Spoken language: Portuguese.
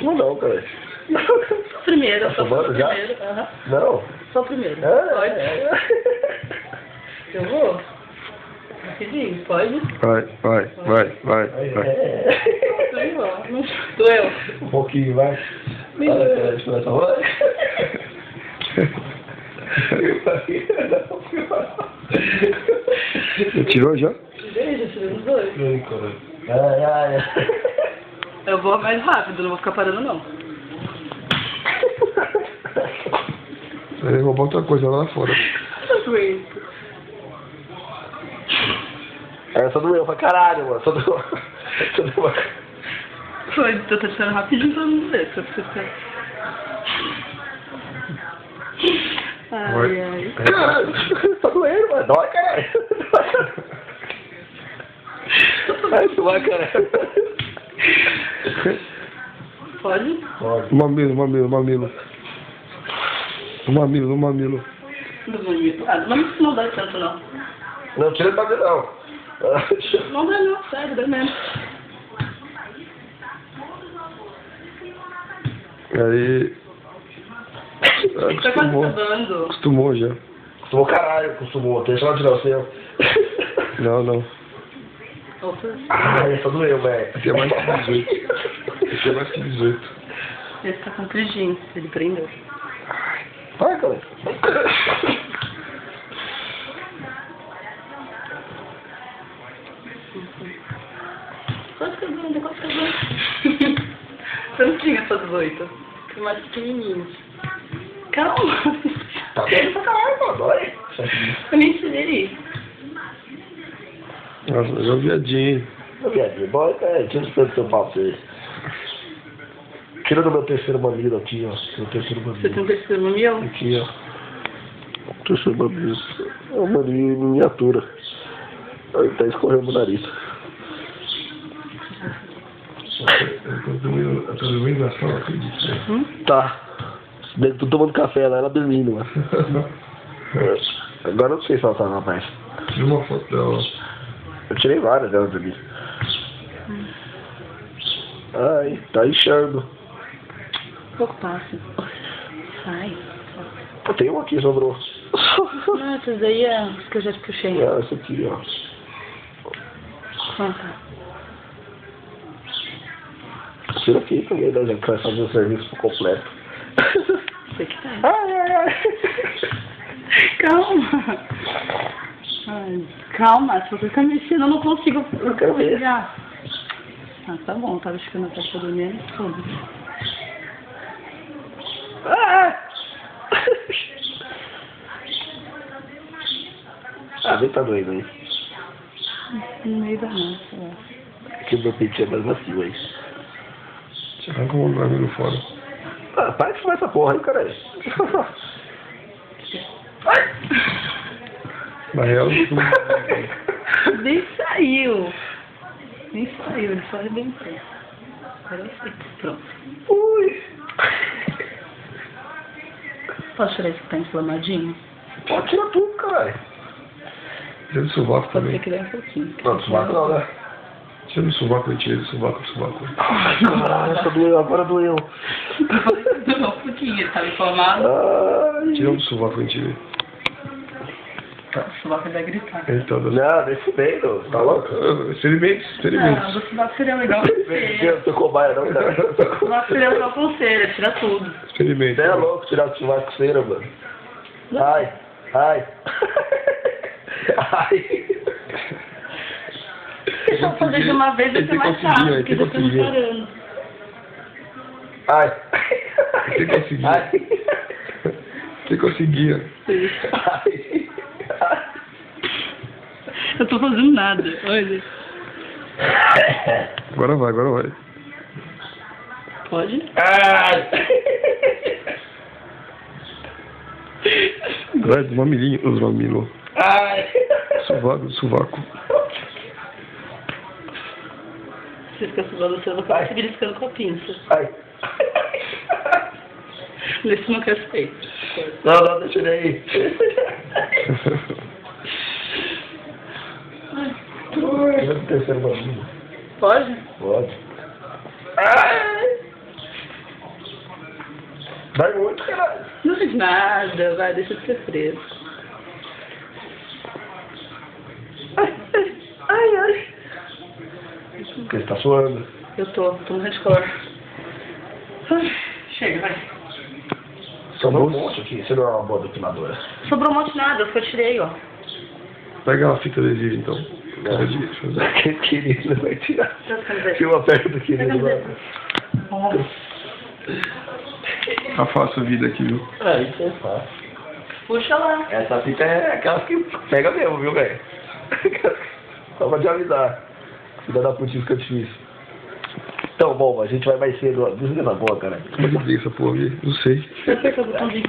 Fuma não, cara. Só o primeiro, Tá só o fumando já? primeiro. Aham. Não. Só o primeiro. Pode. Eu vou? Rapidinho, pode? Vai. Aí, ó. Doeu. Um pouquinho, vai. Olha, cara, deixa eu ver essa hora. Tirou já? Tirei os dois. Ai. Eu vou mais rápido, não vou ficar parando não. Eu vou botar outra coisa lá fora. Não aguento. Só doeu pra caralho, mano. Só doeu. Foi, tô testando rapidinho pra não ver. Ai. Caralho, tá doendo, mano. Dói, caralho. Vai tomar, caralho. Pode? Pode. Mamilo. Do mamilo. Ah, do mamilo não dá tanto não. Não, tira o cabelo, não. Não dá não, sério, dá mesmo. Aí... Tá quase acabando. Acostumou já. Costumou caralho, costumou. Deixa ela tirar o seu. Não. Opa. Ai, só doeu, velho. Esse é mais que 18. Esse é mais que 18. Esse tá compridinho, ele prendeu. Vai, cara. Quase acabando. Você não tinha essas 8. Tem mais pequenininhos. Calma. Tá doendo pra caralho, mano. Dói. Eu nem tirei. Nossa, mas é um viadinho. Meu viadinho, dói, cara. Tira os pelos do seu pau pra você. Tira do meu terceiro mamilo aqui, ó. Meu terceiro mamilo. Você tem um terceiro mamilo? Aqui, ó. Terceiro mamilo. É um mamilo em miniatura. Aí tá escorrendo o nariz. Eu tô dormindo na sala, acredito. Tá. Deve tô tomando café lá, ela dormindo, mano. Agora eu não sei se ela tá na paz. Tira uma foto dela. Eu tirei várias delas ali. Ai, tá inchando. Pouco passa. Sai. Pô, tem uma aqui, sobrou. Não, essas daí é as que eu já te puxei. É, essa aqui, ó. Ah, tá. Tira aqui também, né? Já que vai fazer o serviço por completo. Sei que tá. Ai. Calma. Ai, calma, se você ficar mexendo, eu não consigo. Eu quero ver. pegar. Ah, tá bom, tava escutando até pra dormir. Tudo. Nem tá doendo aí. No meio da massa, ó. Aqui o meu peito é mais macio aí. Você arranca o mamilo fora. Para de fumar essa porra aí, caralho. Na real, Nem saiu, ele só arrebentou. Agora eu sei. Pronto. Ui. Posso tirar esse que tá inflamadinho? Pode tirar tudo, caralho. tira do sovaco Pode também. ser que dê um pouquinho. Não, do sovaco não, né? Tira do sovaco, tira do sovaco. Ai, caralho, essa doeu, agora doeu. Não, um pouquinho, ele tava inflamado. Ai. Tira do sovaco, tira. O sovaco vai gritar. Então, Não, nem fudendo, tá louco? Experimento. Ah, do sovaco seria legal pra você. Eu tô cobaia não, cara. O sovaco seria legal pra você, tira tudo. Experimento. Você é louco tirar o sovaco cera, mano. Ai. Ai. Se eu fazer de uma vez vai ser mais fácil, porque já estamos parando. Ai. Você conseguia. Ai. Você conseguia. Ai. Eu tô fazendo nada, olha. Agora vai. Pode? Ai. Vai, os mamilos. Ai. Sovaco. Você fica sugando o seu, eu vou ficar beliscando com a pinça. Ai. Nesse não respeito. Não, deixa ele aí. Tira do terceiro bagulho. Pode? Pode. Ai. Vai muito, caralho. Não fiz nada, vai, deixa de ser fresco. Ai, ai. Porque você tá suando. Eu tô morrendo de calor. Chega, vai. Sobrou um monte aqui. Você não é uma boa depiladora. Sobrou um monte de nada, eu tirei, ó. Pega a fita adesiva, então. Que querido, vai tirar. Tira a camiseta. Tira uma perna do querido. Tira a Vai. camiseta. Tá fácil a vida aqui, viu? Isso é fácil. Puxa lá. Essa fita é aquela que pega mesmo, viu, velho? Só pra te avisar. Filha da putinha fica difícil. Então, bom, a gente vai mais cedo. Desliga na boa, cara. Como é que liga essa porra aqui? Não sei. Aperta o botãozinho.